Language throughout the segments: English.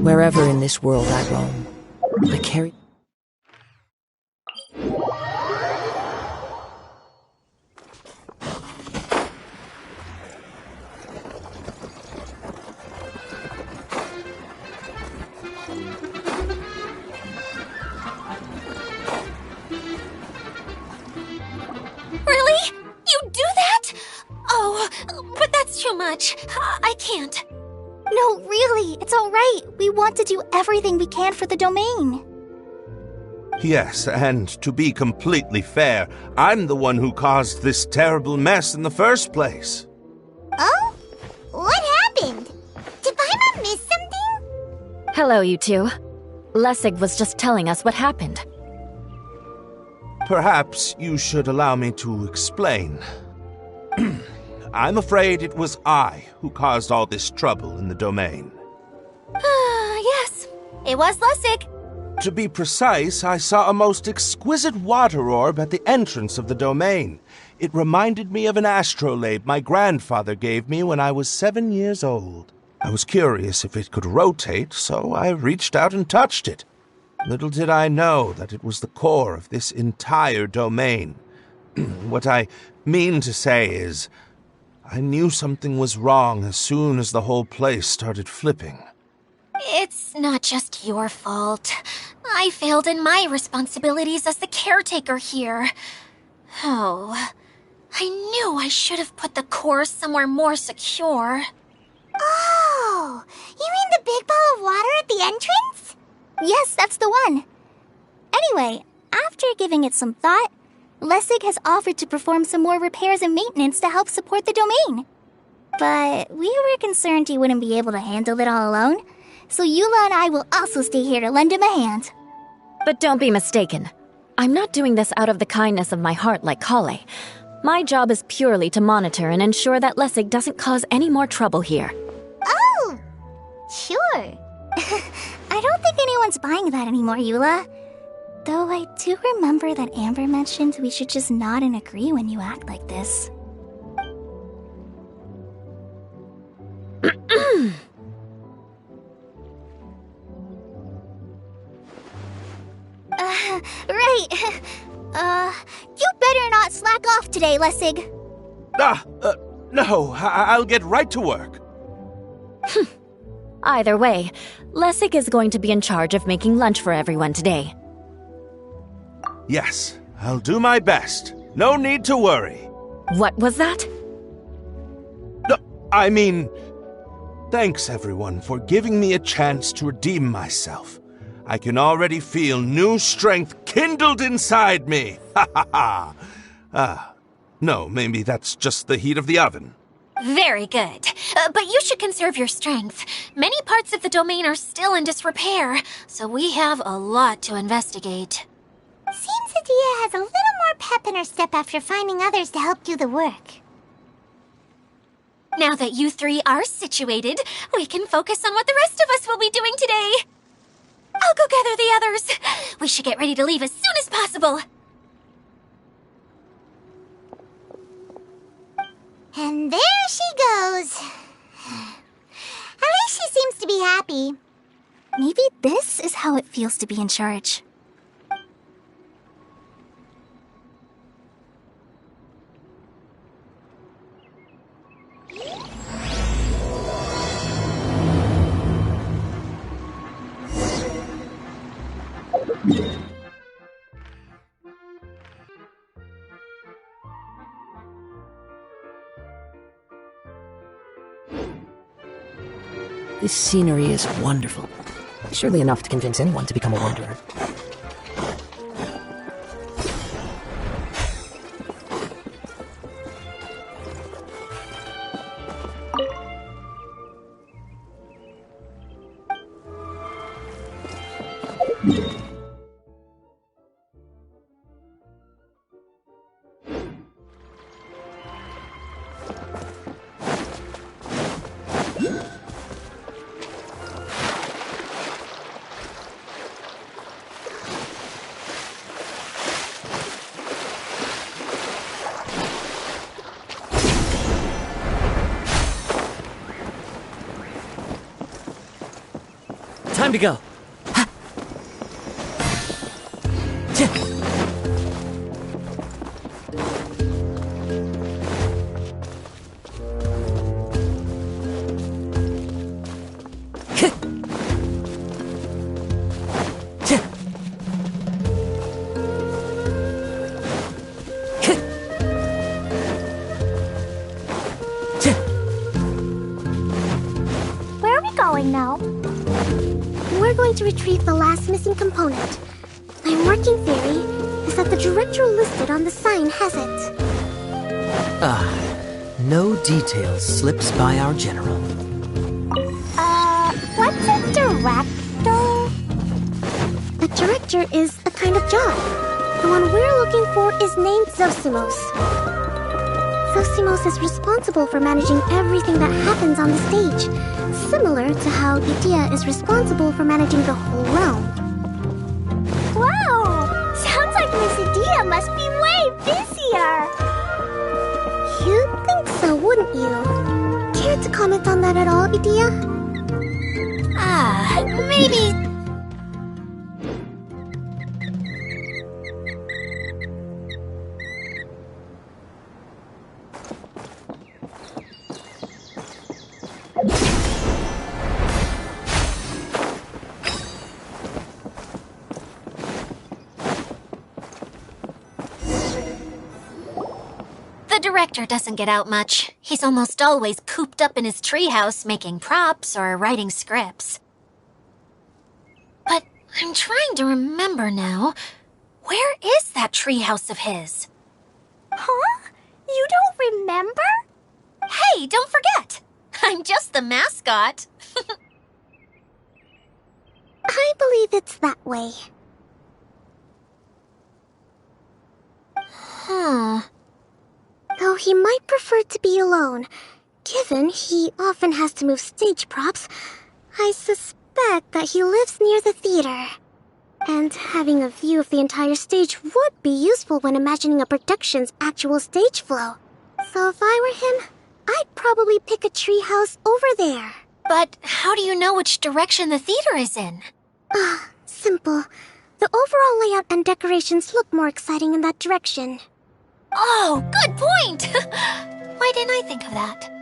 Wherever in this world I roam, I carry... Really? You do that? Oh, but that's too much. I can't. No, really, it's all right. We want to do everything we can for the domain. Yes, and to be completely fair, I'm the one who caused this terrible mess in the first place. Oh? What happened? Did Paimon miss something? Hello, you two. Lessig was just telling us what happened. Perhaps you should allow me to explain. I'm afraid it was I who caused all this trouble in the domain. Yes, it was Lessig. To be precise, I saw a most exquisite water orb at the entrance of the domain. It reminded me of an astrolabe my grandfather gave me when I was 7 years old. I was curious if it could rotate, so I reached out and touched it. Little did I know that it was the core of this entire domain. What I mean to say is, I knew something was wrong as soon as the whole place started flipping. It's not just your fault. I failed in my responsibilities as the caretaker here. Oh, I knew I should have put the core somewhere more secure. Oh, you mean the big ball of water at the entrance? Yes, that's the one. Anyway, after giving it some thought, Lessig has offered to perform some more repairs and maintenance to help support the domain. But we were concerned he wouldn't be able to handle it all alone, so Eula and I will also stay here to lend him a hand. But don't be mistaken. I'm not doing this out of the kindness of my heart like Kale. My job is purely to monitor and ensure that Lessig doesn't cause any more trouble here. Oh, sure. I don't think anyone's buying that anymore, Eula. Though I do remember that Amber mentioned we should just nod and agree when you act like this. Right. You better not slack off today, Lessig. No, I'll get right to work. Either way, Lessig is going to be in charge of making lunch for everyone today. Yes, I'll do my best. No need to worry. What was that? I mean, thanks everyone for giving me a chance to redeem myself. I can already feel new strength kindled inside me. Ha ha ha. No, maybe that's just the heat of the oven. Very good. But you should conserve your strength. Many parts of the domain are still in disrepair, so we have a lot to investigate. Seems Idyia has a little more pep in her step after finding others to help do the work. Now that you three are situated, we can focus on what the rest of us will be doing today. I'll go gather the others. We should get ready to leave as soon as possible. And there she goes. At least she seems to be happy. Maybe this is how it feels to be in charge. This scenery is wonderful. Surely enough to convince anyone to become a wanderer. Time to go. Where are we going now? We're going to retrieve the last missing component. My working theory is that the director listed on the sign has it. No details slips by our general. What's a director? A director is a kind of job. The one we're looking for is named Zosimos. Zosimos is responsible for managing everything that happens on the stage, similar to how Idyia is responsible for managing the whole realm. Wow! Sounds like Miss Idyia must be way busier! You'd think so, wouldn't you? Care to comment on that at all, Idyia? Maybe... The director doesn't get out much. He's almost always cooped up in his treehouse making props or writing scripts. But I'm trying to remember now. Where is that treehouse of his? Huh? You don't remember? Hey, don't forget! I'm just the mascot. I believe it's that way. Huh. Though he might prefer to be alone, given he often has to move stage props, I suspect that he lives near the theater. And having a view of the entire stage would be useful when imagining a production's actual stage flow. So if I were him, I'd probably pick a treehouse over there. But how do you know which direction the theater is in? Simple. The overall layout and decorations look more exciting in that direction. Oh, good point! Why didn't I think of that?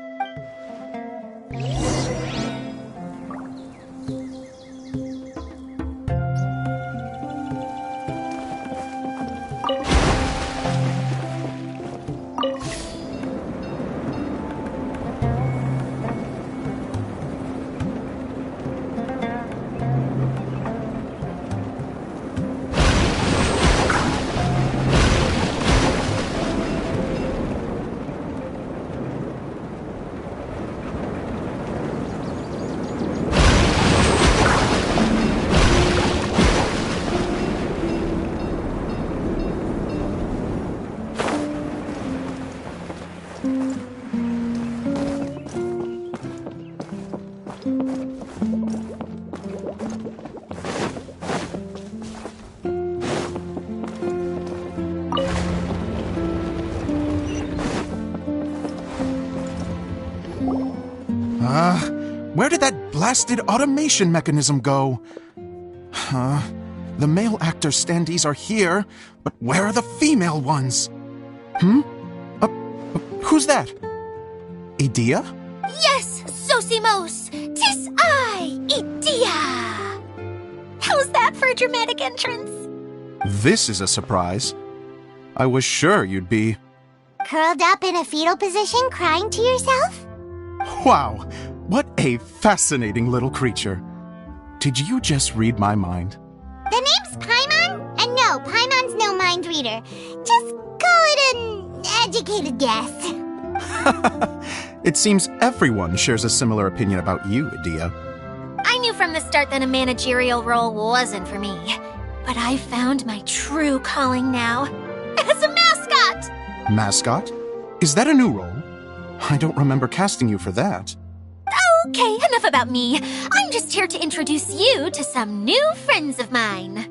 Where did that blasted automation mechanism go? The male actor standees are here, but where are the female ones? Who's that? Idyia? Yes, Zosimos! 'Tis I, Idyia! How's that for a dramatic entrance? This is a surprise. I was sure you'd be... Curled up in a fetal position, crying to yourself? Wow, what a fascinating little creature. Did you just read my mind? The name's Paimon? And no, Paimon's no mind reader. Just call it an educated guess. It seems everyone shares a similar opinion about you, Idyia. I knew from the start that a managerial role wasn't for me. But I found my true calling now. As a mascot! Mascot? Is that a new role? I don't remember casting you for that. Okay, enough about me. I'm just here to introduce you to some new friends of mine.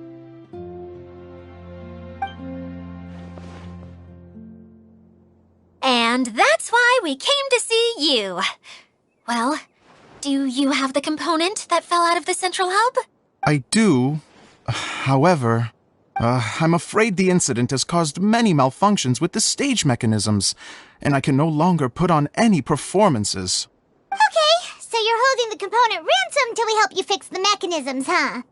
And that's why we came to see you. Well, do you have the component that fell out of the central hub? I do. However, I'm afraid the incident has caused many malfunctions with the stage mechanisms, and I can no longer put on any performances. Okay, so you're holding the component ransom till we help you fix the mechanisms, huh?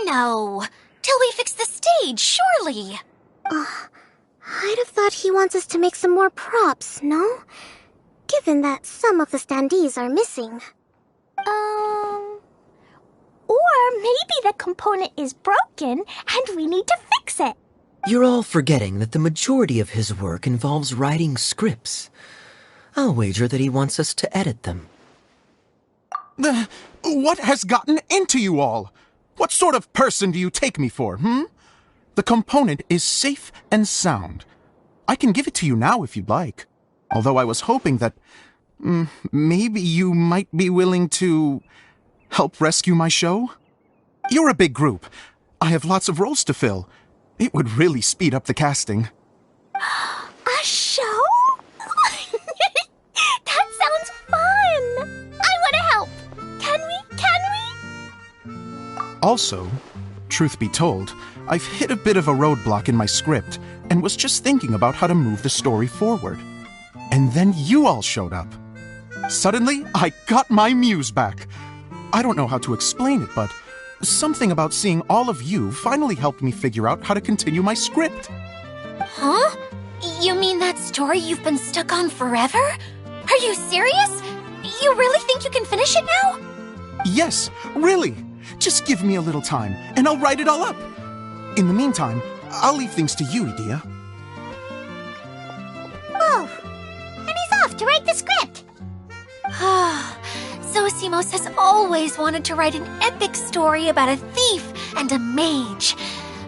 No, till we fix the stage, surely. I'd have thought he wants us to make some more props, no? Given that some of the standees are missing. Or maybe the component is broken and we need to fix it. You're all forgetting that the majority of his work involves writing scripts. I'll wager that he wants us to edit them. What has gotten into you all? What sort of person do you take me for, The component is safe and sound. I can give it to you now if you'd like. Although I was hoping that maybe you might be willing to help rescue my show? You're a big group. I have lots of roles to fill. It would really speed up the casting. A show? That sounds fun! I want to help! Can we? Also, truth be told, I've hit a bit of a roadblock in my script and was just thinking about how to move the story forward. And then you all showed up. Suddenly, I got my muse back. I don't know how to explain it, but something about seeing all of you finally helped me figure out how to continue my script. Huh? You mean that story you've been stuck on forever? Are you serious? You really think you can finish it now? Yes, really. Just give me a little time, and I'll write it all up. In the meantime, I'll leave things to you, Idyia. Oh, and he's off to write the script. Zosimos has always wanted to write an epic story about a thief and a mage.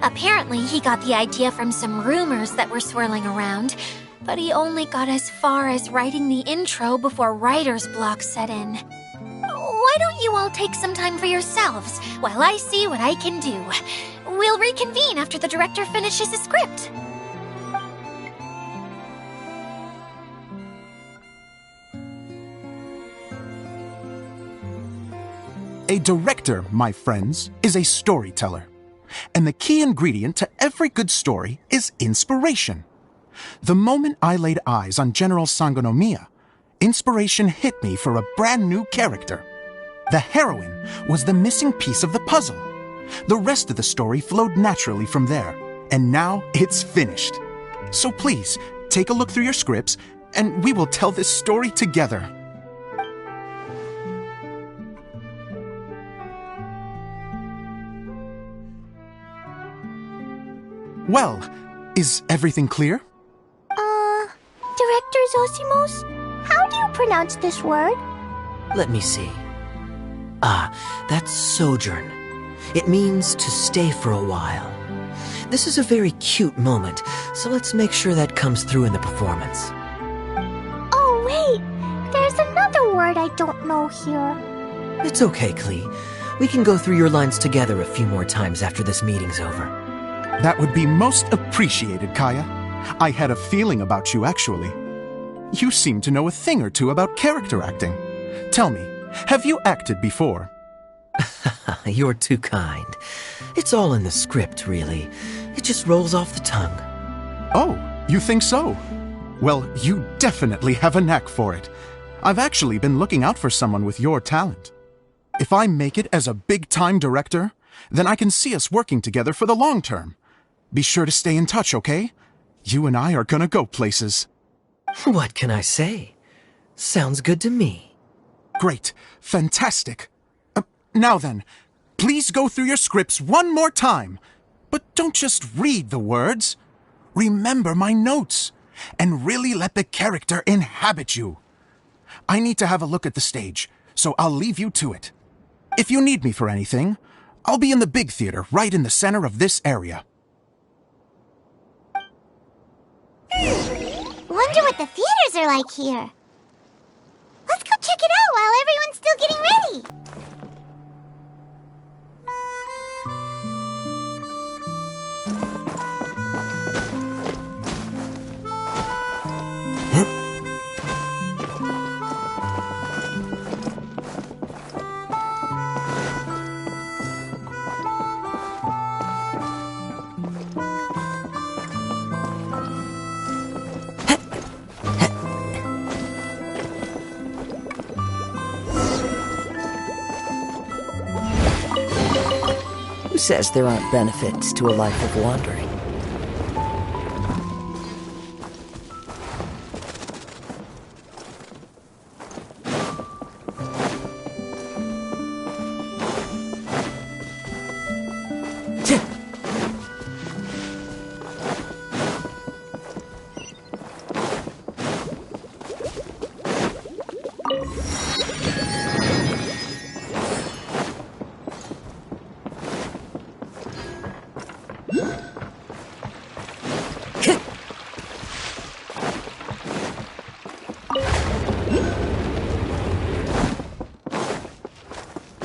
Apparently, he got the idea from some rumors that were swirling around, but he only got as far as writing the intro before writer's block set in. Why don't you all take some time for yourselves while I see what I can do? We'll reconvene after the director finishes his script. A director, my friends, is a storyteller. And the key ingredient to every good story is inspiration. The moment I laid eyes on General Sangonomiya, inspiration hit me for a brand new character. The heroine was the missing piece of the puzzle. The rest of the story flowed naturally from there, and now it's finished. So please, take a look through your scripts, and we will tell this story together. Well, is everything clear? Director Zosimos, how do you pronounce this word? Let me see. That's sojourn. It means to stay for a while. This is a very cute moment, so let's make sure that comes through in the performance. Oh, wait. There's another word I don't know here. It's okay, Klee. We can go through your lines together a few more times after this meeting's over. That would be most appreciated, Kaeya. I had a feeling about you, actually. You seem to know a thing or two about character acting. Tell me, have you acted before? You're too kind. It's all in the script, really. It just rolls off the tongue. Oh, you think so? Well, you definitely have a knack for it. I've actually been looking out for someone with your talent. If I make it as a big-time director, then I can see us working together for the long term. Be sure to stay in touch, okay? You and I are gonna go places. What can I say? Sounds good to me. Great. Fantastic. Now then, please go through your scripts one more time. But don't just read the words. Remember my notes, and really let the character inhabit you. I need to have a look at the stage, so I'll leave you to it. If you need me for anything, I'll be in the big theater right in the center of this area. Wonder what the theaters are like here. Let's go check it out while everyone's still getting ready. Who says there aren't benefits to a life of wandering?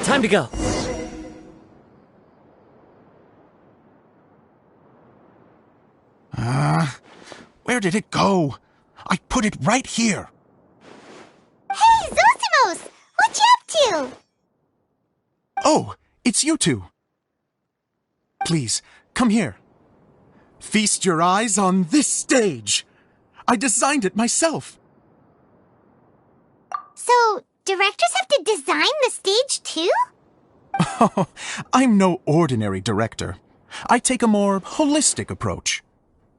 Time to go. Where did it go? I put it right here. Hey, Zosimos! What you up to? Oh, it's you two. Please, come here. Feast your eyes on this stage. I designed it myself. So, directors have to design the stage too? Oh, I'm no ordinary director. I take a more holistic approach.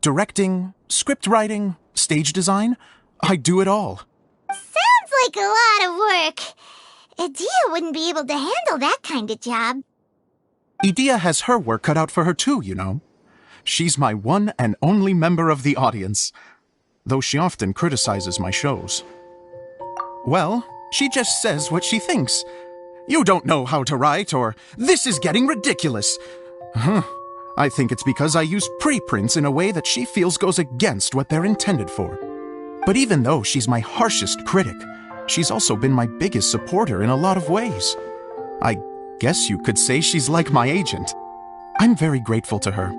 Directing, script writing, stage design, I do it all. Sounds like a lot of work. Idyia wouldn't be able to handle that kind of job. Idyia has her work cut out for her too, you know. She's my one and only member of the audience, though she often criticizes my shows. Well, she just says what she thinks. You don't know how to write, or this is getting ridiculous. I think it's because I use preprints in a way that she feels goes against what they're intended for. But even though she's my harshest critic, she's also been my biggest supporter in a lot of ways. I guess you could say she's like my agent. I'm very grateful to her.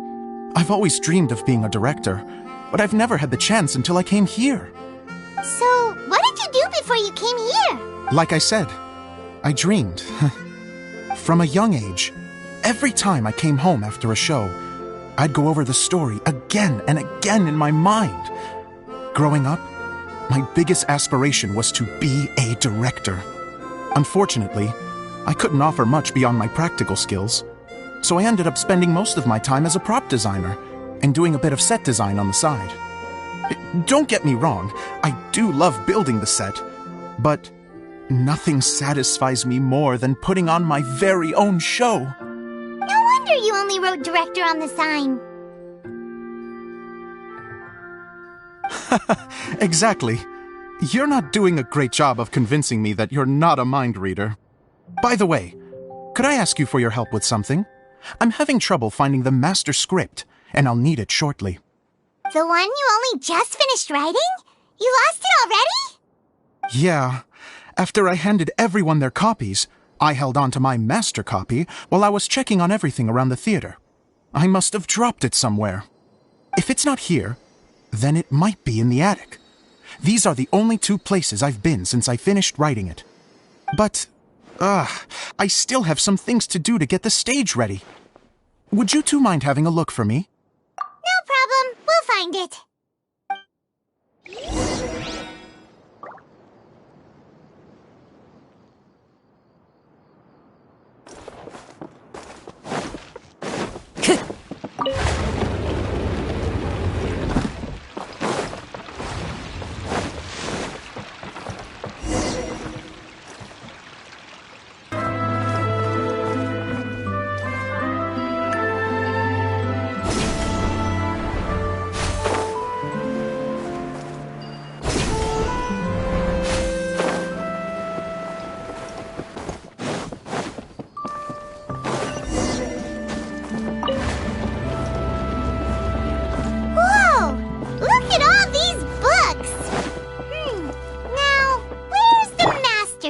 I've always dreamed of being a director, but I've never had the chance until I came here. So, what did you do before you came here? Like I said, I dreamed. From a young age, every time I came home after a show, I'd go over the story again and again in my mind. Growing up, my biggest aspiration was to be a director. Unfortunately, I couldn't offer much beyond my practical skills, so I ended up spending most of my time as a prop designer and doing a bit of set design on the side. Don't get me wrong, I do love building the set, but nothing satisfies me more than putting on my very own show. No wonder you only wrote director on the sign. Exactly. You're not doing a great job of convincing me that you're not a mind reader. By the way, could I ask you for your help with something? I'm having trouble finding the master script, and I'll need it shortly. The one you only just finished writing? You lost it already? Yeah. After I handed everyone their copies, I held on to my master copy while I was checking on everything around the theater. I must have dropped it somewhere. If it's not here, then it might be in the attic. These are the only two places I've been since I finished writing it. But, I still have some things to do to get the stage ready. Would you two mind having a look for me? No problem. We'll find it.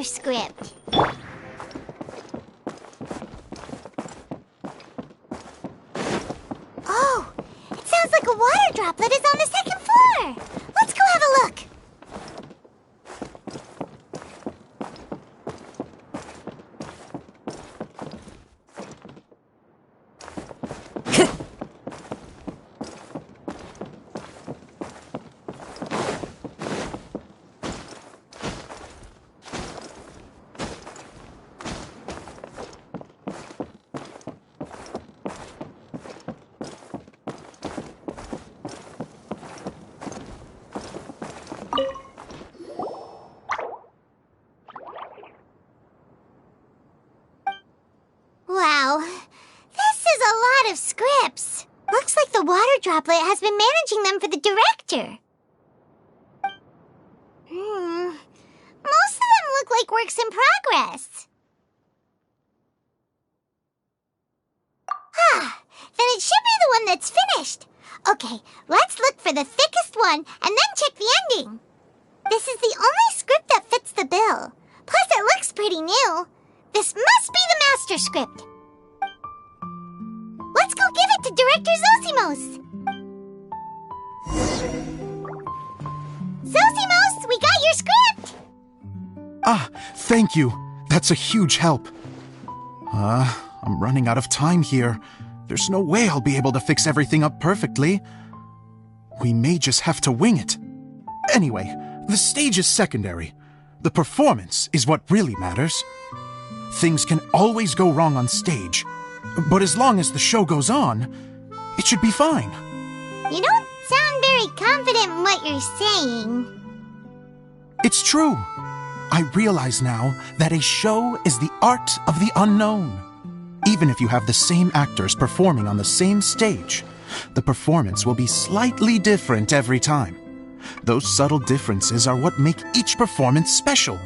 Script. Oh, it sounds like a water droplet is on the second floor. Let's go have a look. of scripts. Looks like the water droplet has been managing them for the director. Most of them look like works in progress. Then it should be the one that's finished. Okay, let's look for the thickest one and then check the ending. This is the only script that fits the bill. Plus, it looks pretty new. This must be the master script. Let's go give it to Director Zosimos. Zosimos, we got your script! Ah, thank you. That's a huge help. I'm running out of time here. There's no way I'll be able to fix everything up perfectly. We may just have to wing it. Anyway, the stage is secondary. The performance is what really matters. Things can always go wrong on stage, but as long as the show goes on, it should be fine. You don't sound very confident in what you're saying. It's true. I realize now that a show is the art of the unknown. Even if you have the same actors performing on the same stage, the performance will be slightly different every time. Those subtle differences are what make each performance special.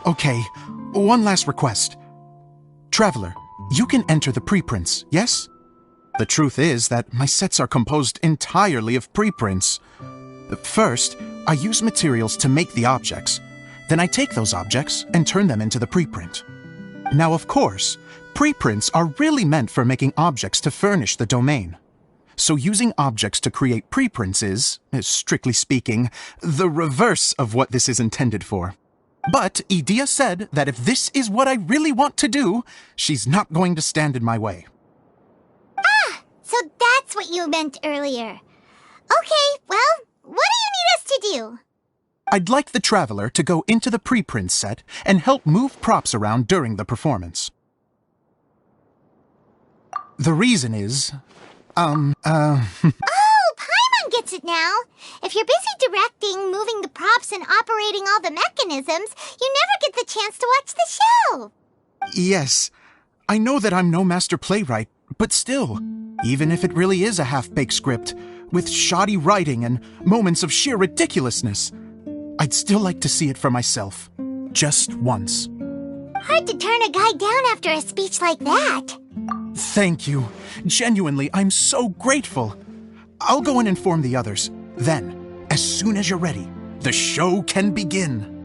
Okay. One last request. Traveler, you can enter the preprints, yes? The truth is that my sets are composed entirely of preprints. First, I use materials to make the objects. Then I take those objects and turn them into the preprint. Now, of course, preprints are really meant for making objects to furnish the domain. So using objects to create preprints is, strictly speaking, the reverse of what this is intended for. But Idyia said that if this is what I really want to do, she's not going to stand in my way. So that's what you meant earlier. Okay, well, what do you need us to do? I'd like the Traveler to go into the preprint set and help move props around during the performance. The reason is, Oh, Paimon gets it now. If you're busy directing, moving the props, and operating all the mechanisms, you never get the chance to watch the show. Yes, I know that I'm no master playwright, but still, even if it really is a half-baked script, with shoddy writing and moments of sheer ridiculousness, I'd still like to see it for myself. Just once. Hard to turn a guy down after a speech like that. Thank you. Genuinely, I'm so grateful. I'll go and inform the others. Then, as soon as you're ready, the show can begin.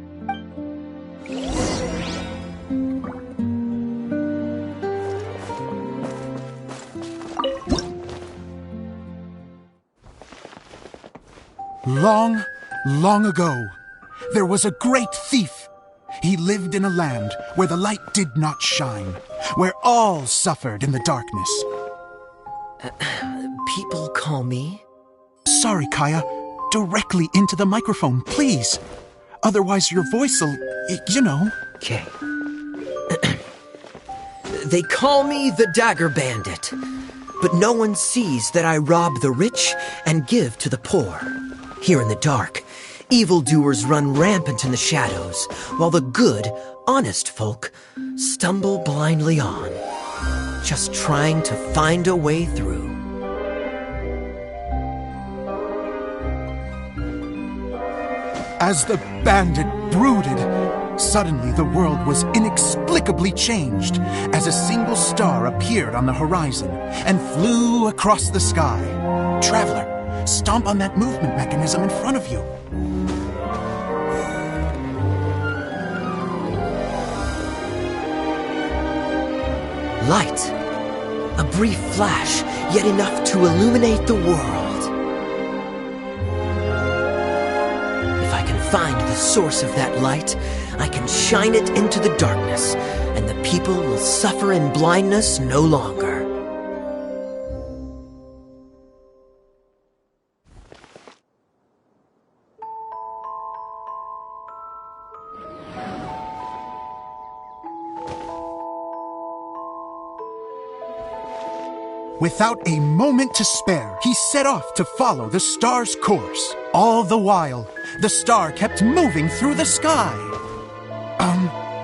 Long, long ago, there was a great thief. He lived in a land where the light did not shine, where all suffered in the darkness. People call me? Sorry, Kaeya. Directly into the microphone, please. Otherwise your voice'll, you know. Okay. They call me the Dagger Bandit, but no one sees that I rob the rich and give to the poor. Here in the dark, evildoers run rampant in the shadows, while the good, honest folk stumble blindly on, just trying to find a way through. As the bandit brooded, suddenly the world was inexplicably changed as a single star appeared on the horizon and flew across the sky. Traveler, stomp on that movement mechanism in front of you. Light. A brief flash, yet enough to illuminate the world. If I can find the source of that light, I can shine it into the darkness, and the people will suffer in blindness no longer. Without a moment to spare, he set off to follow the star's course. All the while, the star kept moving through the sky.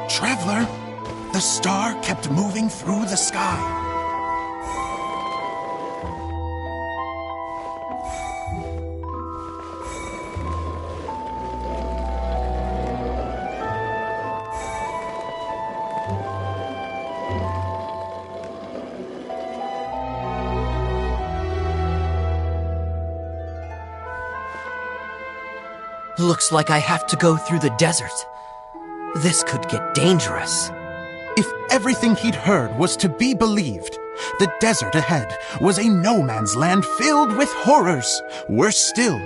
Traveler, The star kept moving through the sky. Looks like I have to go through the desert. This could get dangerous. If everything he'd heard was to be believed, the desert ahead was a no-man's land filled with horrors. Worse still,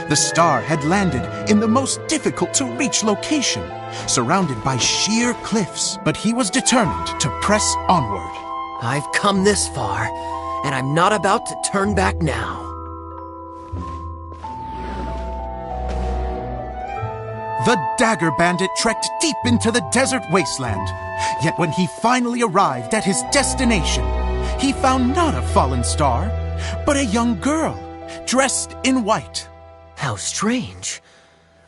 the star had landed in the most difficult-to-reach location, surrounded by sheer cliffs, but he was determined to press onward. I've come this far, and I'm not about to turn back now. The Dagger Bandit trekked deep into the desert wasteland. Yet when he finally arrived at his destination, he found not a fallen star, but a young girl, dressed in white. How strange.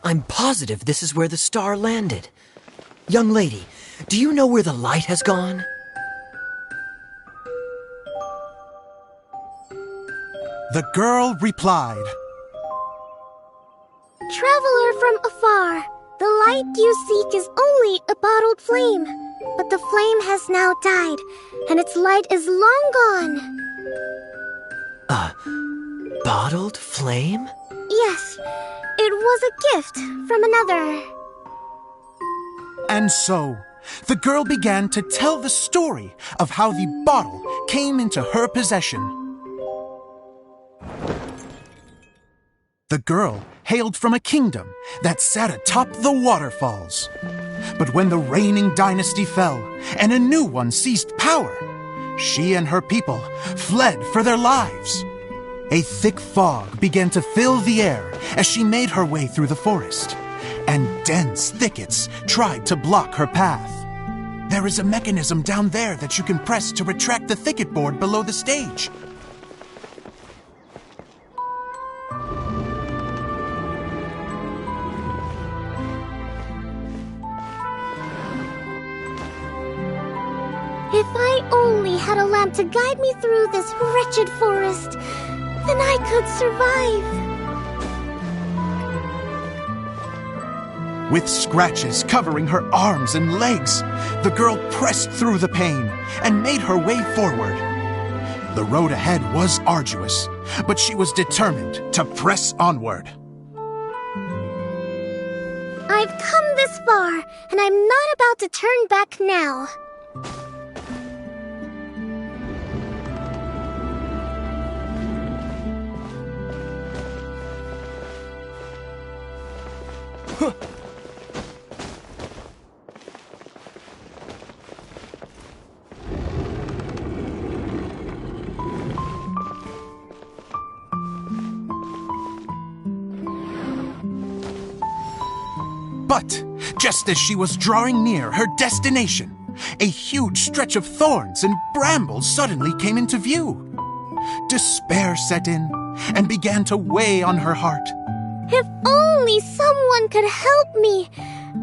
I'm positive this is where the star landed. Young lady, do you know where the light has gone? The girl replied, Traveler from afar, the light you seek is only a bottled flame. But the flame has now died, and its light is long gone. A bottled flame? Yes, it was a gift from another. And so, the girl began to tell the story of how the bottle came into her possession. The girl hailed from a kingdom that sat atop the waterfalls. But when the reigning dynasty fell and a new one seized power, she and her people fled for their lives. A thick fog began to fill the air as she made her way through the forest, and dense thickets tried to block her path. There is a mechanism down there that you can press to retract the thicket board below the stage. If I only had a lamp to guide me through this wretched forest, then I could survive. With scratches covering her arms and legs, the girl pressed through the pain and made her way forward. The road ahead was arduous, but she was determined to press onward. I've come this far, and I'm not about to turn back now. But just as she was drawing near her destination, a huge stretch of thorns and brambles suddenly came into view. Despair set in and began to weigh on her heart. If only someone could help me,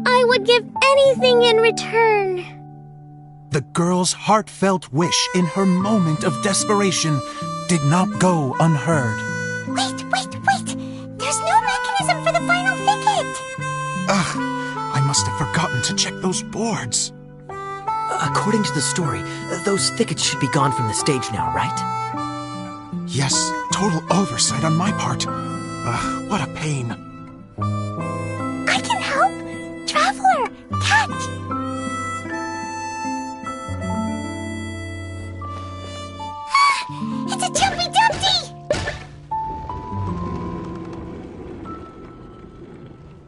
I would give anything in return. The girl's heartfelt wish in her moment of desperation did not go unheard. Wait! There's no mechanism for the final thicket! Ugh, I must have forgotten to check those boards. According to the story, those thickets should be gone from the stage now, right? Yes, total oversight on my part. Ugh, what a pain. I can help! Traveler! Catch! It's a Jumpy Dumpty!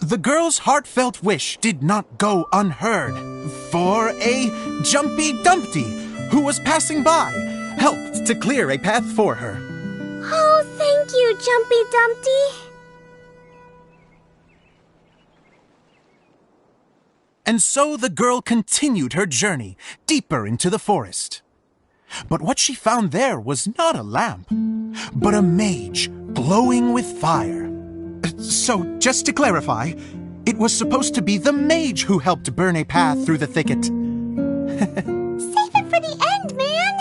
The girl's heartfelt wish did not go unheard, for a Jumpy Dumpty, who was passing by, helped to clear a path for her. Oh, thank you, Jumpy Dumpty. And so the girl continued her journey deeper into the forest. But what she found there was not a lamp, but a mage glowing with fire. So, just to clarify, it was supposed to be the mage who helped burn a path through the thicket. Save it for the end, man!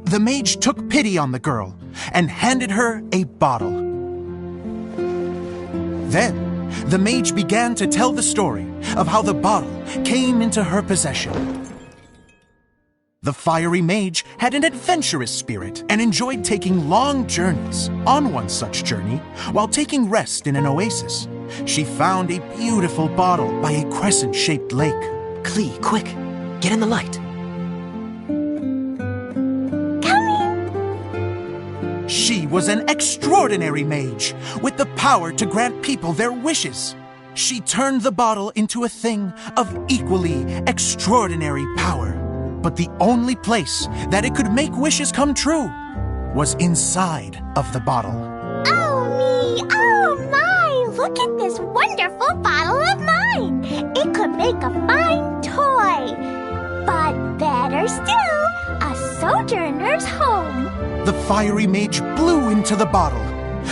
The mage took pity on the girl and handed her a bottle. Then, the mage began to tell the story of how the bottle came into her possession. The fiery mage had an adventurous spirit and enjoyed taking long journeys. On one such journey, while taking rest in an oasis, she found a beautiful bottle by a crescent-shaped lake. Klee, quick! Get in the light! She was an extraordinary mage, with the power to grant people their wishes. She turned the bottle into a thing of equally extraordinary power. But the only place that it could make wishes come true was inside of the bottle. Oh me! Oh my! Look at this wonderful bottle of mine! It could make a fine toy! But better still, a sojourner's home! The fiery mage blew into the bottle,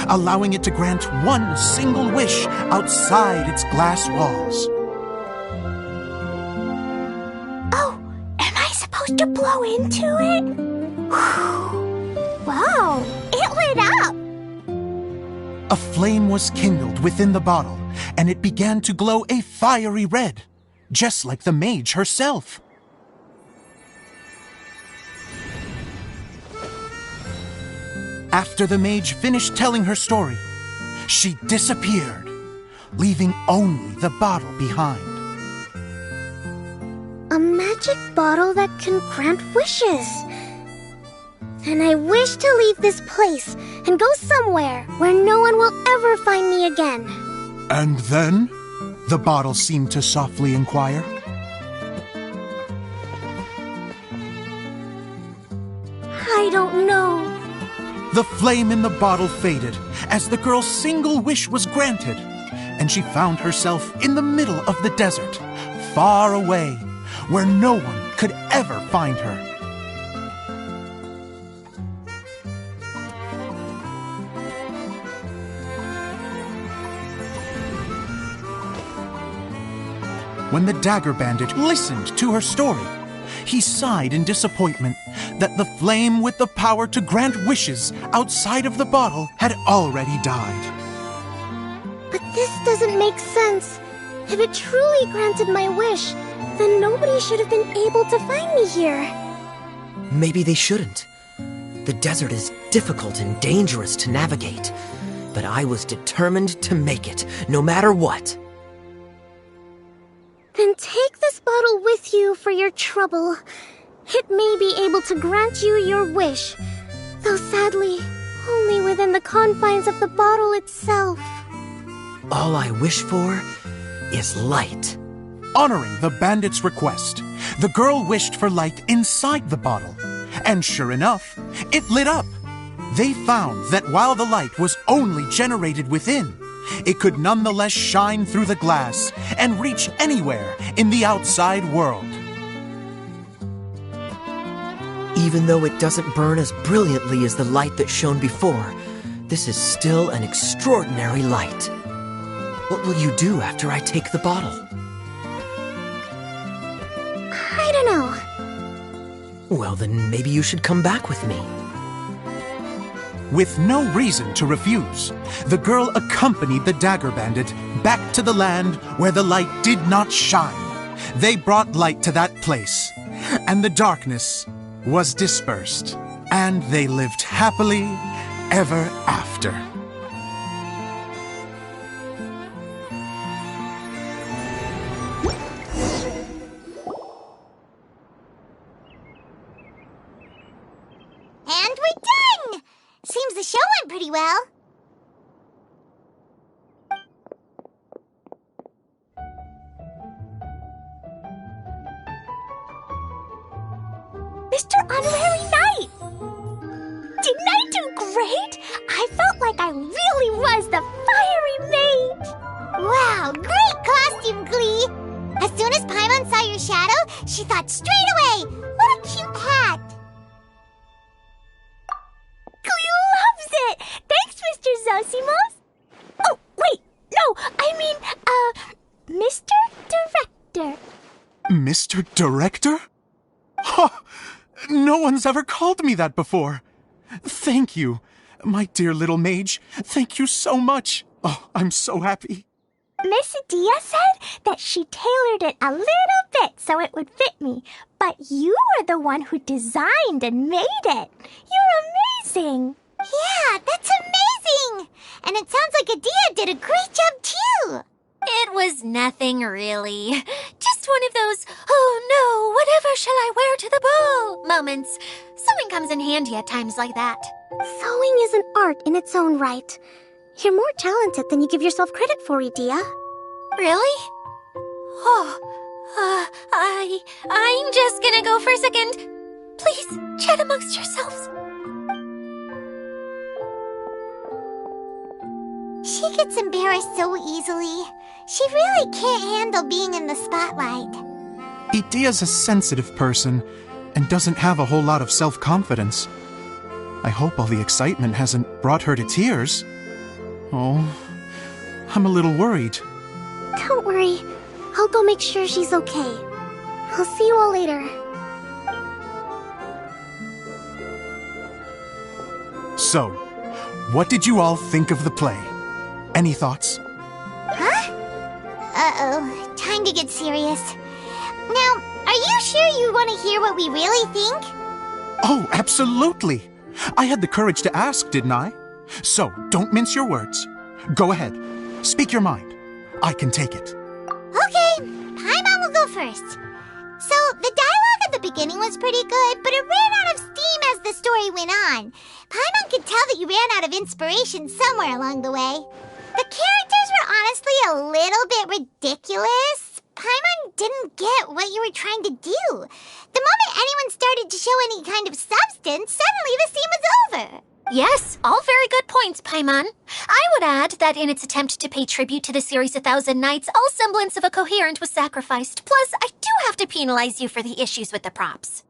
allowing it to grant one single wish outside its glass walls. Oh, am I supposed to blow into it? Wow, it lit up! A flame was kindled within the bottle, and it began to glow a fiery red, just like the mage herself. After the mage finished telling her story, she disappeared, leaving only the bottle behind. A magic bottle that can grant wishes. And I wish to leave this place and go somewhere where no one will ever find me again. And then? The bottle seemed to softly inquire. I don't know. The flame in the bottle faded as the girl's single wish was granted, and she found herself in the middle of the desert, far away, where no one could ever find her. When the dagger bandit listened to her story, he sighed in disappointment that the flame with the power to grant wishes outside of the bottle had already died. But this doesn't make sense. If it truly granted my wish, then nobody should have been able to find me here. Maybe they shouldn't. The desert is difficult and dangerous to navigate, but I was determined to make it, no matter what. Then take this bottle with you for your trouble. It may be able to grant you your wish, though sadly, only within the confines of the bottle itself. All I wish for is light. Honoring the bandit's request, the girl wished for light inside the bottle, and sure enough, it lit up. They found that while the light was only generated within, it could nonetheless shine through the glass and reach anywhere in the outside world. Even though it doesn't burn as brilliantly as the light that shone before, this is still an extraordinary light. What will you do after I take the bottle? I don't know. Well, then maybe you should come back with me. With no reason to refuse, the girl accompanied the dagger bandit back to the land where the light did not shine. They brought light to that place, and the darkness was dispersed, and they lived happily ever after. And we're done! Seems the show went pretty well. Mr. Honorary Knight! Didn't I do great? I felt like I really was the fiery mage! Wow, great costume, Klee! As soon as Paimon saw your shadow, she thought straight away, what a cute hat! Klee loves it! Thanks, Mr. Zosimos! Oh, wait, no, I mean, Mr. Director. Mr. Director? Oh, no one's ever called me that before. Thank you, my dear little mage. Thank you so much. Oh, I'm so happy. Miss Idyia said that she tailored it a little bit so it would fit me, but you were the one who designed and made it. You're amazing. Yeah, that's amazing. And it sounds like Idyia did a great job too. It was nothing really. Just one of those, oh no, whatever shall I wear to the ball moments. Sewing comes in handy at times like that. Sewing is an art in its own right. You're more talented than you give yourself credit for, Idyia. Really? I'm just gonna go for a second. Please, chat amongst yourselves. She gets embarrassed so easily. She really can't handle being in the spotlight. Idyia's a sensitive person and doesn't have a whole lot of self-confidence. I hope all the excitement hasn't brought her to tears. Oh, I'm a little worried. Don't worry. I'll go make sure she's okay. I'll see you all later. So, what did you all think of the play? Any thoughts? Huh? Uh-oh. Time to get serious. Now, are you sure you want to hear what we really think? Oh, absolutely. I had the courage to ask, didn't I? So, don't mince your words. Go ahead. Speak your mind. I can take it. Okay, Paimon will go first. So, the dialogue at the beginning was pretty good, but it ran out of steam as the story went on. Paimon could tell that you ran out of inspiration somewhere along the way. The characters were honestly a little bit ridiculous. Paimon didn't get what you were trying to do. The moment anyone started to show any kind of substance, suddenly the scene was over. Yes, all very good points, Paimon. I would add that in its attempt to pay tribute to the series 1,000 Nights, all semblance of a coherent was sacrificed. Plus, I do have to penalize you for the issues with the props.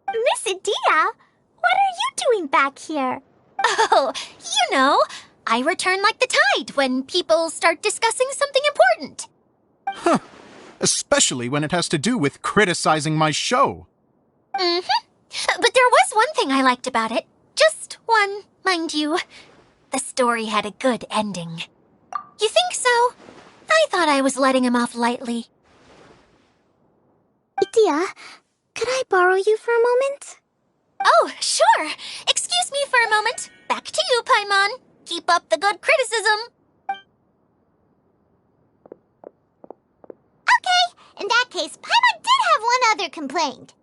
Miss Idyia, what are you doing back here? Oh, you know, I return like the tide when people start discussing something important. Huh. Especially when it has to do with criticizing my show. Mm-hmm. But there was one thing I liked about it. Just one, mind you. The story had a good ending. You think so? I thought I was letting him off lightly. Idyia, could I borrow you for a moment? Oh, sure. Excuse me for a moment. Back to you, Paimon. Keep up the good criticism. Okay, in that case, Paimon did have one other complaint.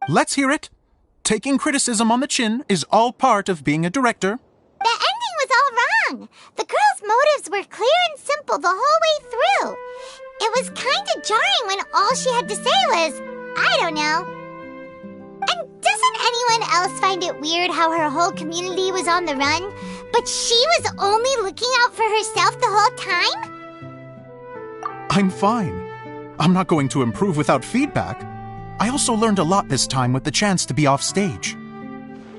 Let's hear it. Taking criticism on the chin is all part of being a director. The ending was all wrong. The girl's motives were clear and simple the whole way through. It was kind of jarring when all she had to say was, I don't know. And doesn't anyone else find it weird how her whole community was on the run, but she was only looking out for herself the whole time? I'm fine. I'm not going to improve without feedback. I also learned a lot this time with the chance to be off stage.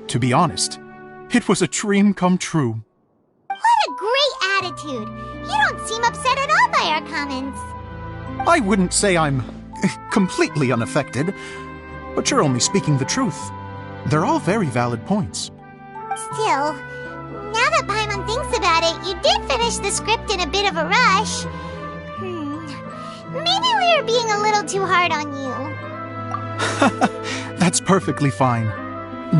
To be honest, it was a dream come true. What a great attitude! You don't seem upset at all by our comments. I wouldn't say I'm completely unaffected, but you're only speaking the truth. They're all very valid points. Still, now that Paimon thinks about it, you did finish the script in a bit of a rush. Maybe we were being a little too hard on you. That's perfectly fine.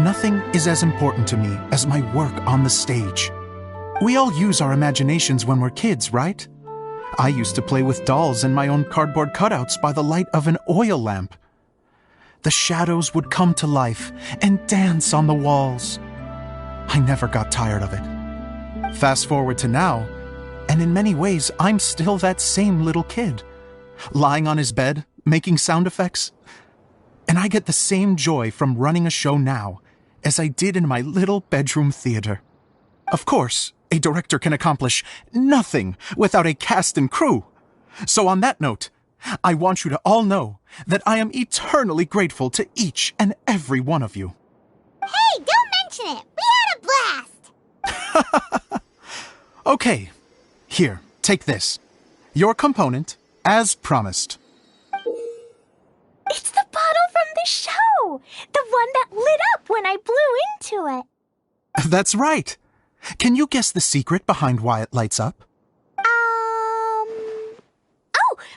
Nothing is as important to me as my work on the stage. We all use our imaginations when we're kids, right? I used to play with dolls and my own cardboard cutouts by the light of an oil lamp. The shadows would come to life and dance on the walls. I never got tired of it. Fast forward to now, and in many ways, I'm still that same little kid, lying on his bed, making sound effects. And I get the same joy from running a show now as I did in my little bedroom theater. Of course, a director can accomplish nothing without a cast and crew. So on that note, I want you to all know that I am eternally grateful to each and every one of you. Hey, don't mention it! We had a blast! Okay, here, take this. Your component, as promised. It's The one that lit up when I blew into it. That's right. Can you guess the secret behind why it lights up? Oh,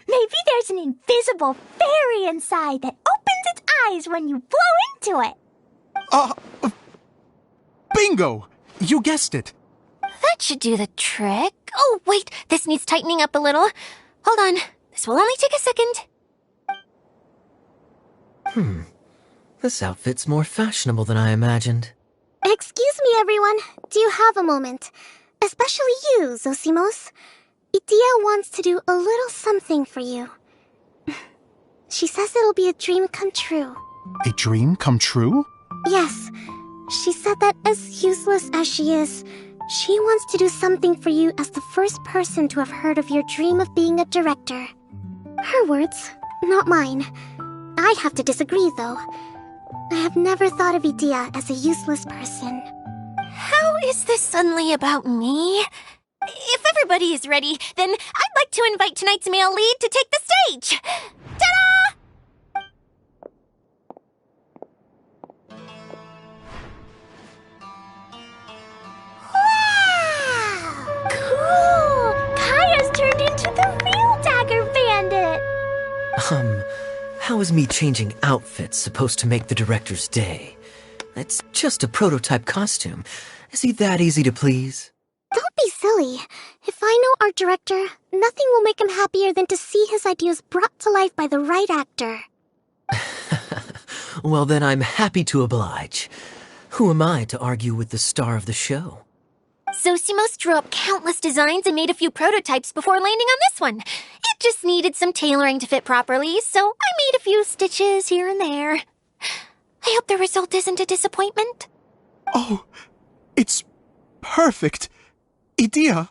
maybe there's an invisible fairy inside that opens its eyes when you blow into it. Bingo! You guessed it. That should do the trick. Oh, wait, this needs tightening up a little. Hold on, this will only take a second. This outfit's more fashionable than I imagined. Excuse me, everyone. Do you have a moment? Especially you, Zosimos. Idyia wants to do a little something for you. She says it'll be a dream come true. A dream come true? Yes. She said that as useless as she is, she wants to do something for you as the first person to have heard of your dream of being a director. Her words, not mine. I have to disagree, though. I have never thought of Idyia as a useless person. How is this suddenly about me? If everybody is ready, then I'd like to invite tonight's male lead to take the stage. Ta-da! Wow! Cool! Kaeya's turned into the real Dagger Bandit! How is me changing outfits supposed to make the director's day? It's just a prototype costume. Is he that easy to please? Don't be silly. If I know our director, nothing will make him happier than to see his ideas brought to life by the right actor. Well, then I'm happy to oblige. Who am I to argue with the star of the show? Zosimos drew up countless designs and made a few prototypes before landing on this one. It just needed some tailoring to fit properly, so I made a few stitches here and there. I hope the result isn't a disappointment. Oh, it's perfect. Idyia,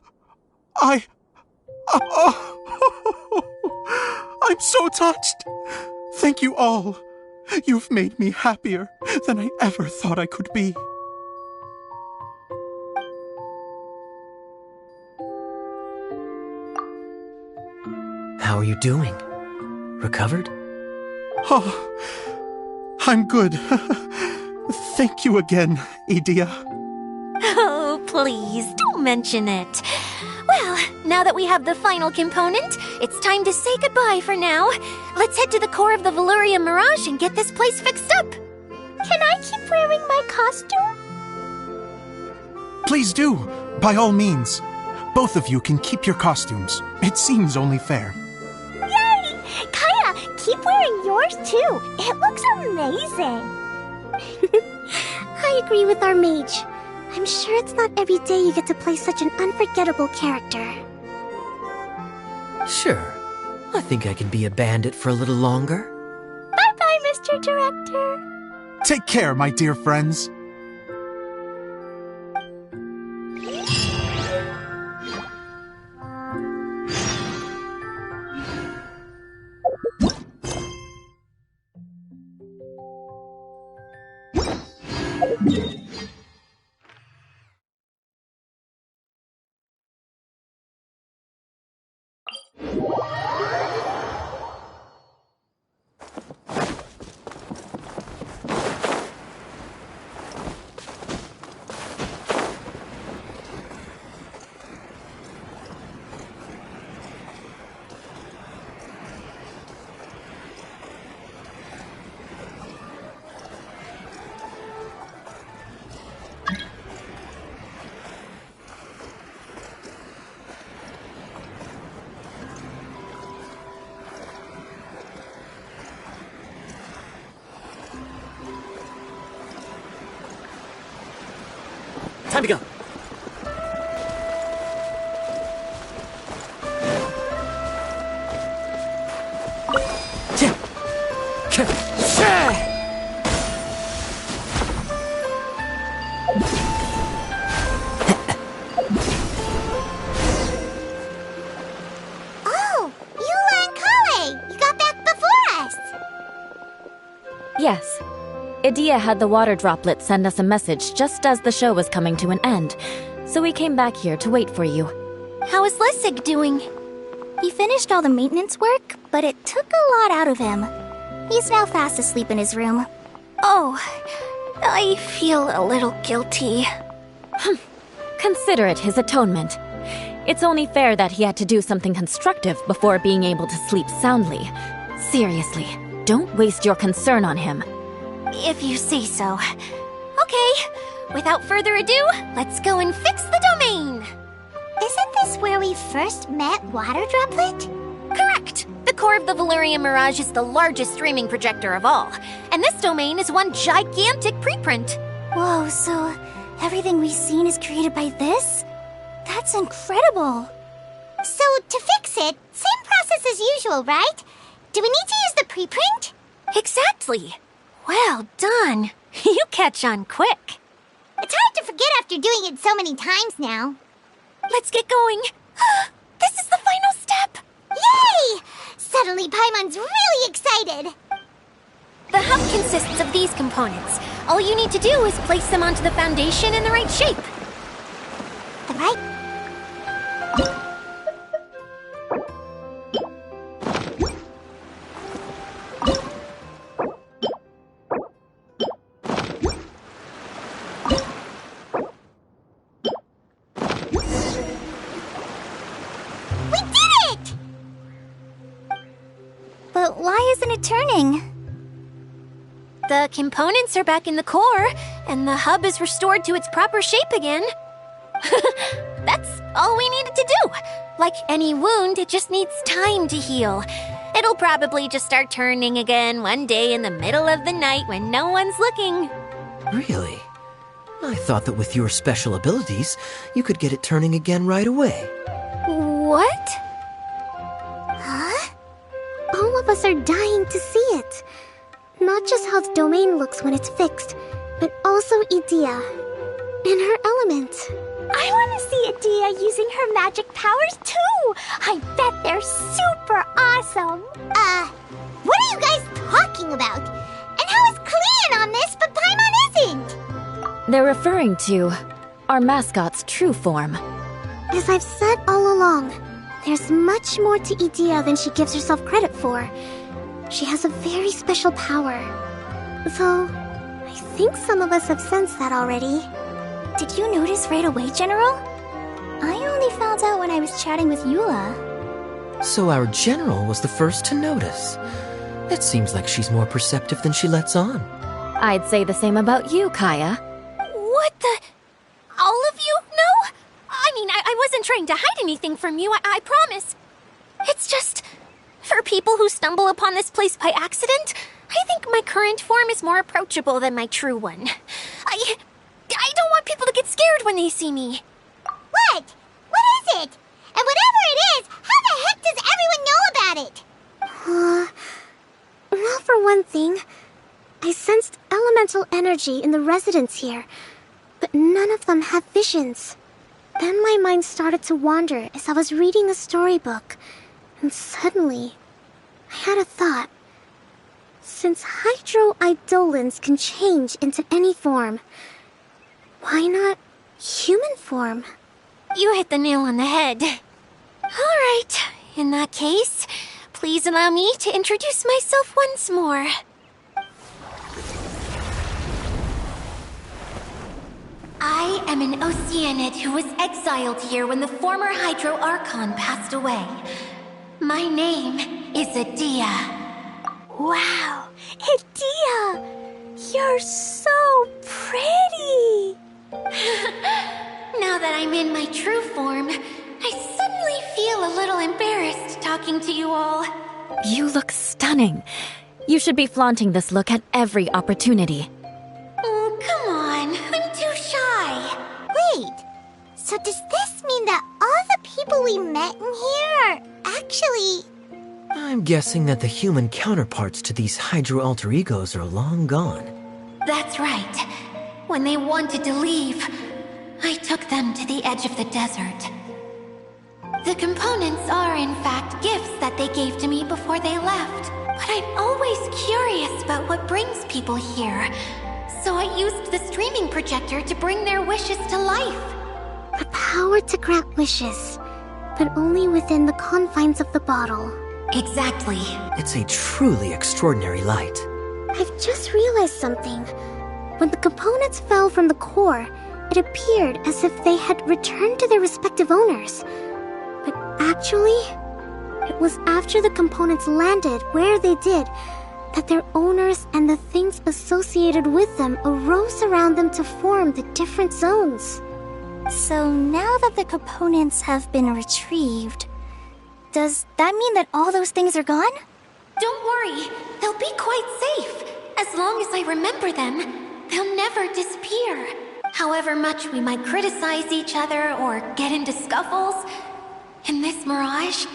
I'm so touched. Thank you all. You've made me happier than I ever thought I could be. How are you doing? Recovered? Oh, I'm good. Thank you again, Idyia. Oh, please, don't mention it. Well, now that we have the final component, it's time to say goodbye for now. Let's head to the core of the Veluriyam Mirage and get this place fixed up. Can I keep wearing my costume? Please do, by all means. Both of you can keep your costumes. It seems only fair. Yay! Kaeya, keep wearing yours too. It looks amazing. I agree with our mage. I'm sure it's not every day you get to play such an unforgettable character. Sure. I think I can be a bandit for a little longer. Bye-bye, Mr. Director. Take care, my dear friends. Time to go. Oh, Layla and Kaeya, you got back before us. Yes. Idyia had the water droplet send us a message just as the show was coming to an end, so we came back here to wait for you. How is Lessig doing? He finished all the maintenance work, but it took a lot out of him. He's now fast asleep in his room. Oh, I feel a little guilty. Consider it his atonement. It's only fair that he had to do something constructive before being able to sleep soundly. Seriously, don't waste your concern on him. If you say so. Okay, without further ado, let's go and fix the domain! Isn't this where we first met Water Droplet? Correct! The core of the Veluriyam Mirage is the largest streaming projector of all, and this domain is one gigantic preprint. Whoa, so everything we've seen is created by this? That's incredible! So, to fix it, same process as usual, right? Do we need to use the preprint? Exactly! Well done! You catch on quick. It's hard to forget after doing it so many times now. Let's get going. This is the final step! Yay! Suddenly Paimon's really excited. The hub consists of these components. All you need to do is place them onto the foundation in the right shape. The right... We did it! But why isn't it turning? The components are back in the core, and the hub is restored to its proper shape again. That's all we needed to do. Like any wound, it just needs time to heal. It'll probably just start turning again one day in the middle of the night when no one's looking. Really? I thought that with your special abilities, you could get it turning again right away. What? Huh? All of us are dying to see it. Not just how the domain looks when it's fixed, but also Idyia. And her element. I want to see Idyia using her magic powers too! I bet they're super awesome! What are you guys talking about? And how is Klean on this, but Paimon isn't? They're referring to our mascot's true form. As I've said all along, there's much more to Idyia than she gives herself credit for. She has a very special power. Though, I think some of us have sensed that already. Did you notice right away, General? I only found out when I was chatting with Eula. So our general was the first to notice. It seems like she's more perceptive than she lets on. I'd say the same about you, Kaeya. What the... All of you? No? I mean, I wasn't trying to hide anything from you, I promise. It's just... For people who stumble upon this place by accident, I think my current form is more approachable than my true one. I don't want people to get scared when they see me. What? What is it? And whatever it is, how the heck does everyone know about it? Well, for one thing, I sensed elemental energy in the residents here, but none of them have visions. Then my mind started to wander as I was reading a storybook, and suddenly, I had a thought. Since hydro-eidolons can change into any form, why not human form? You hit the nail on the head. All right, in that case, please allow me to introduce myself once more. I am an Oceanid who was exiled here when the former Hydro Archon passed away. My name is Idyia. Wow, Idyia! You're so pretty! Now that I'm in my true form, I suddenly feel a little embarrassed talking to you all. You look stunning. You should be flaunting this look at every opportunity. Oh, come on. I'm too shy. Wait, so does this mean that all the people we met in here are actually... I'm guessing that the human counterparts to these Hydro alter egos are long gone. That's right. When they wanted to leave, I took them to the edge of the desert. The components are, in fact, gifts that they gave to me before they left. But I'm always curious about what brings people here. So I used the streaming projector to bring their wishes to life. The power to grant wishes, but only within the confines of the bottle. Exactly. It's a truly extraordinary light. I've just realized something. When the components fell from the core, it appeared as if they had returned to their respective owners. But actually, it was after the components landed where they did that their owners and the things associated with them arose around them to form the different zones. So now that the components have been retrieved, does that mean that all those things are gone? Don't worry, they'll be quite safe. As long as I remember them, they'll never disappear. However much we might criticize each other or get into scuffles, in this Mirage,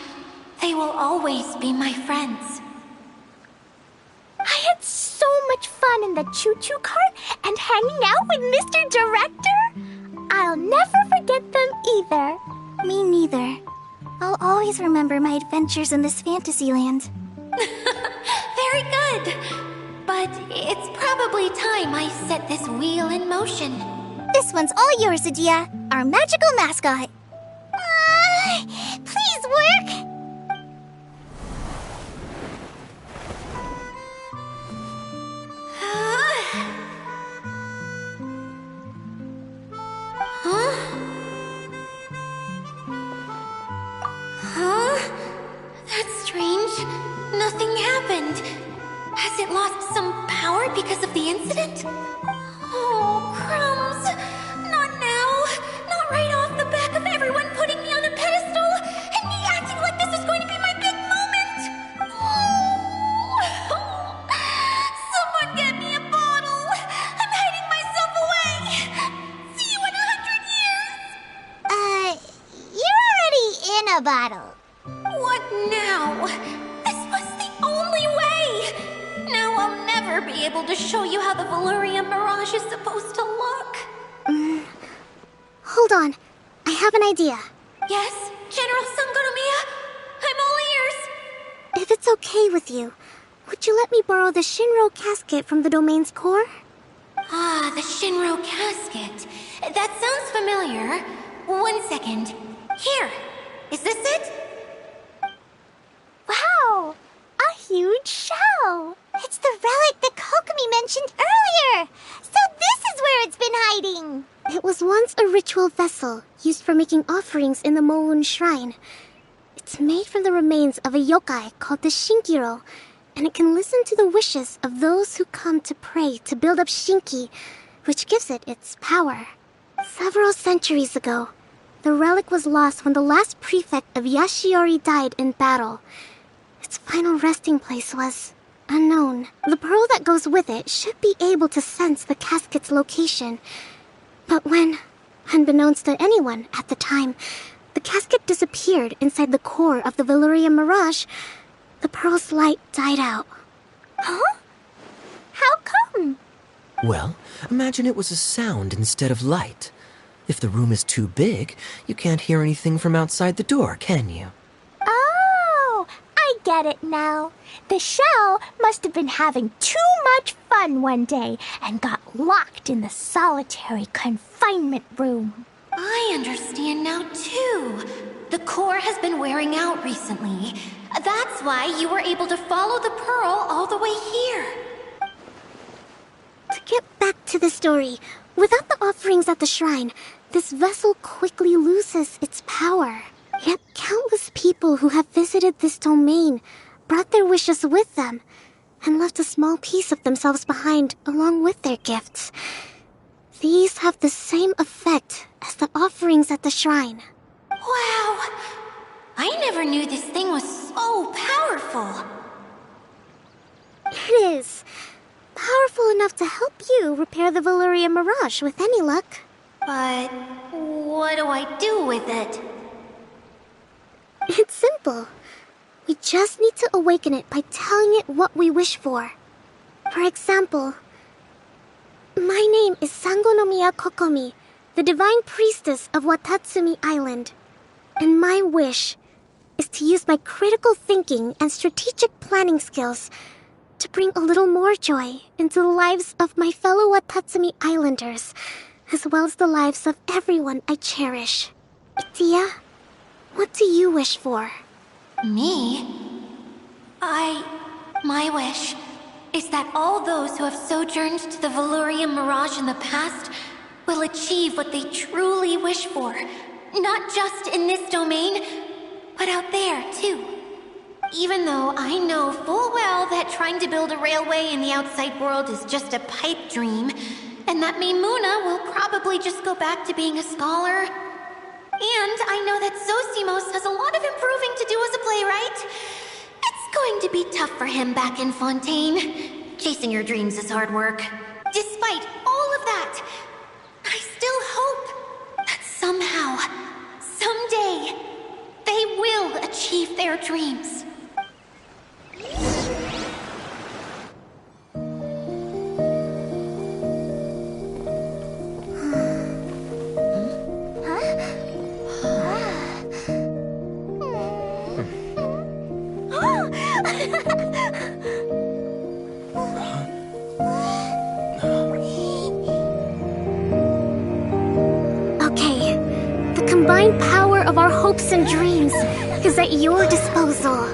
they will always be my friends. I had so much fun in the choo-choo cart and hanging out with Mr. Director. I'll never forget them either. Me neither. I'll always remember my adventures in this Fantasyland. Very good. But it's probably time I set this wheel in motion. This one's all yours, Idyia, our magical mascot. Please work! That's strange. Nothing happened. Has it lost some power because of the incident? Oh, crumbs. Not now. Not right off the back of everyone putting me on a pedestal and me acting like this is going to be my big moment. Oh. Someone get me a bottle. I'm hiding myself away. See you in 100 years. You're already in a bottle. What now? This was the only way! Now I'll never be able to show you how the Veluriyam Mirage is supposed to look. Hold on. I have an idea. Yes, General Sangonomiya? I'm all ears. If it's okay with you, would you let me borrow the Shinro casket from the domain's core? Ah, the Shinro casket. That sounds familiar. 1 second. Here. Is this it? Wow! A huge shell! It's the relic that Kokomi mentioned earlier! So this is where it's been hiding! It was once a ritual vessel used for making offerings in the Moon Shrine. It's made from the remains of a yokai called the Shinkiro, and it can listen to the wishes of those who come to pray to build up Shinki, which gives it its power. Several centuries ago, the relic was lost when the last prefect of Yashiori died in battle. Its final resting place was unknown. The pearl that goes with it should be able to sense the casket's location. But when, unbeknownst to anyone at the time, the casket disappeared inside the core of the Veluriyam Mirage, the pearl's light died out. Huh? How come? Well, imagine it was a sound instead of light. If the room is too big, you can't hear anything from outside the door, can you? Oh, I get it now. The shell must have been having too much fun one day and got locked in the solitary confinement room. I understand now, too. The core has been wearing out recently. That's why you were able to follow the pearl all the way here. To get back to the story, without the offerings at the shrine, this vessel quickly loses its power. Yet countless people who have visited this domain brought their wishes with them and left a small piece of themselves behind along with their gifts. These have the same effect as the offerings at the shrine. Wow! I never knew this thing was so powerful. It is. Powerful enough to help you repair the Veluriyam Mirage with any luck. But what do I do with it? It's simple. We just need to awaken it by telling it what we wish for. For example, my name is Sangonomiya Kokomi, the divine priestess of Watatsumi Island. And my wish is to use my critical thinking and strategic planning skills to bring a little more joy into the lives of my fellow Watatsumi Islanders, as well as the lives of everyone I cherish. Idyia, what do you wish for? Me? My wish is that all those who have sojourned to the Veluriyam Mirage in the past will achieve what they truly wish for. Not just in this domain, but out there, too. Even though I know full well that trying to build a railway in the outside world is just a pipe dream, and that Maimuna will probably just go back to being a scholar. And I know that Zosimos has a lot of improving to do as a playwright. It's going to be tough for him back in Fontaine. Chasing your dreams is hard work. Despite all of that, I still hope that somehow, someday, they will achieve their dreams. Okay, the combined power of our hopes and dreams is at your disposal.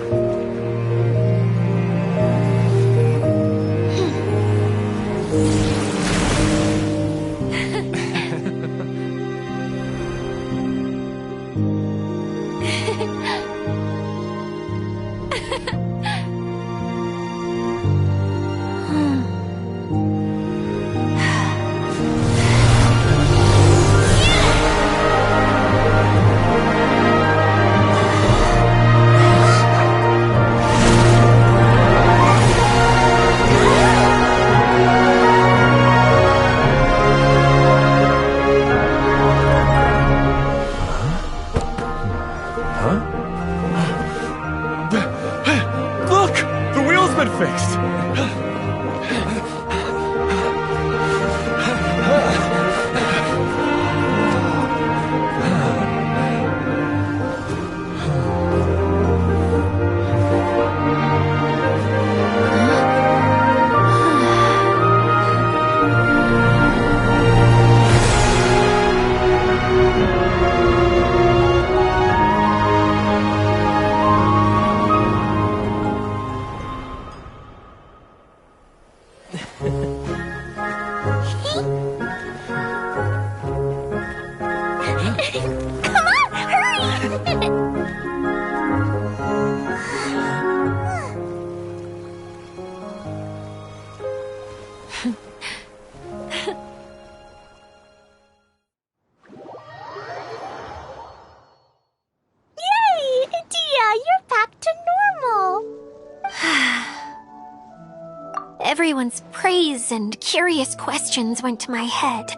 Everyone's praise and curious questions went to my head.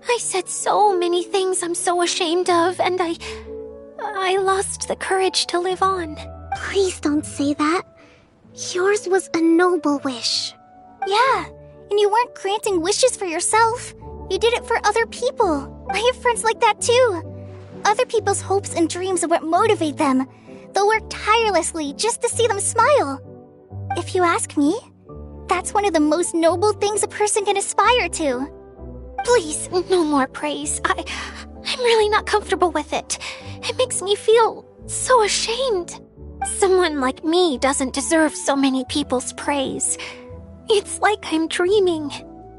I said so many things I'm so ashamed of, and I lost the courage to live on. Please don't say that. Yours was a noble wish. Yeah, and you weren't granting wishes for yourself. You did it for other people. I have friends like that too. Other people's hopes and dreams are what motivate them. They'll work tirelessly just to see them smile. If you ask me, that's one of the most noble things a person can aspire to. Please, no more praise. I'm really not comfortable with it. It makes me feel so ashamed. Someone like me doesn't deserve so many people's praise. It's like I'm dreaming.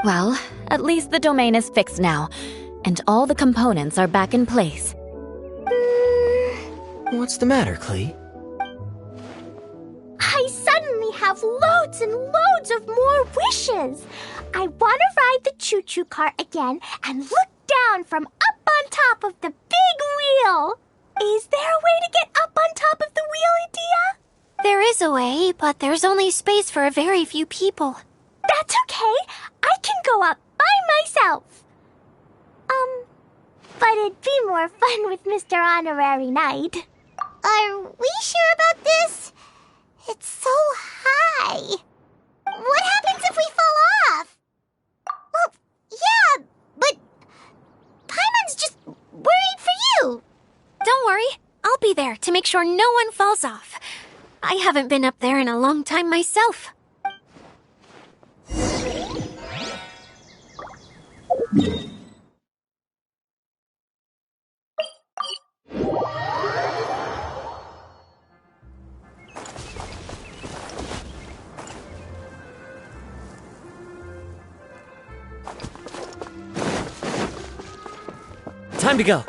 Well, at least the domain is fixed now, and all the components are back in place. What's the matter, Klee? I suddenly have loads and loads of more wishes. I want to ride the choo-choo cart again and look down from up on top of the big wheel. Is there a way to get up on top of the wheel, Idyia? There is a way, but there's only space for a very few people. That's okay. I can go up by myself. But it'd be more fun with Mr. Honorary Knight. Are we sure about this? It's so high. What happens if we fall off? Well, yeah, but Paimon's just worried for you. Don't worry, I'll be there to make sure no one falls off. I haven't been up there in a long time myself. Time to go.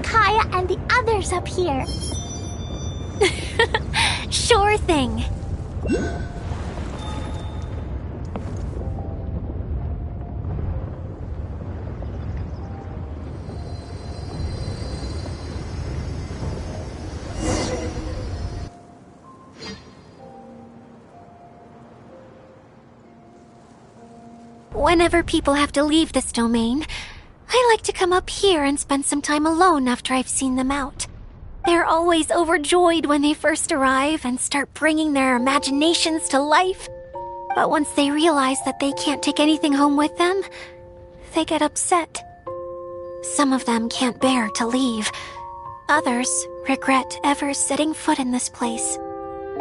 Kaeya and the others up here. Sure thing. Whenever people have to leave this domain, I like to come up here and spend some time alone after I've seen them out. They're always overjoyed when they first arrive and start bringing their imaginations to life. But once they realize that they can't take anything home with them, they get upset. Some of them can't bear to leave. Others regret ever setting foot in this place.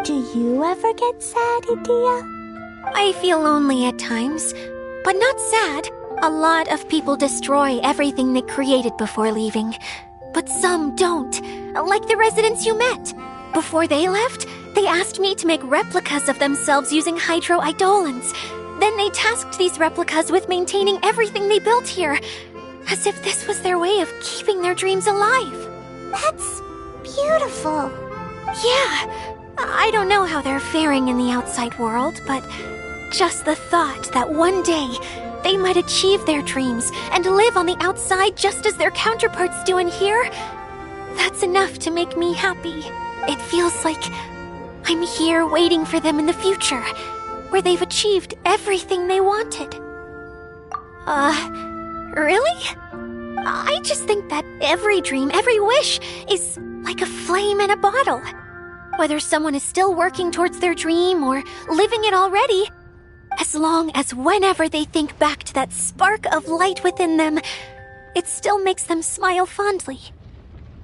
Do you ever get sad, Idyia? I feel lonely at times, but not sad. A lot of people destroy everything they created before leaving. But some don't, like the residents you met. Before they left, they asked me to make replicas of themselves using hydro-eidolons. Then they tasked these replicas with maintaining everything they built here, as if this was their way of keeping their dreams alive. That's beautiful. Yeah, I don't know how they're faring in the outside world, but just the thought that one day they might achieve their dreams and live on the outside just as their counterparts do in here, that's enough to make me happy. It feels like I'm here waiting for them in the future, where they've achieved everything they wanted. Really? I just think that every dream, every wish, is like a flame in a bottle. Whether someone is still working towards their dream or living it already, as long as whenever they think back to that spark of light within them, it still makes them smile fondly.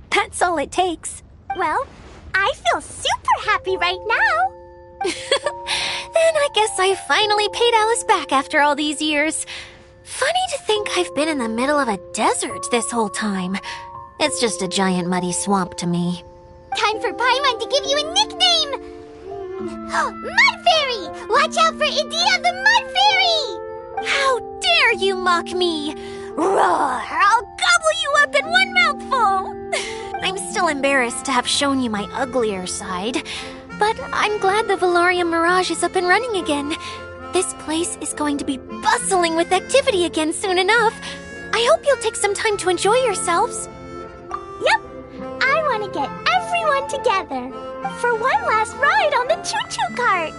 That's all it takes. Well, I feel super happy right now. Then I guess I finally paid Alice back after all these years. Funny to think I've been in the middle of a desert this whole time. It's just a giant muddy swamp to me. Time for Paimon to give you a nickname! Mud Fairy! Watch out for Idyia the Mud Fairy! How dare you mock me! Roar! I'll gobble you up in one mouthful! I'm still embarrassed to have shown you my uglier side, but I'm glad the Veluriyam Mirage is up and running again. This place is going to be bustling with activity again soon enough. I hope you'll take some time to enjoy yourselves. Yep, I want to get everyone together for one last ride on the choo-choo cart.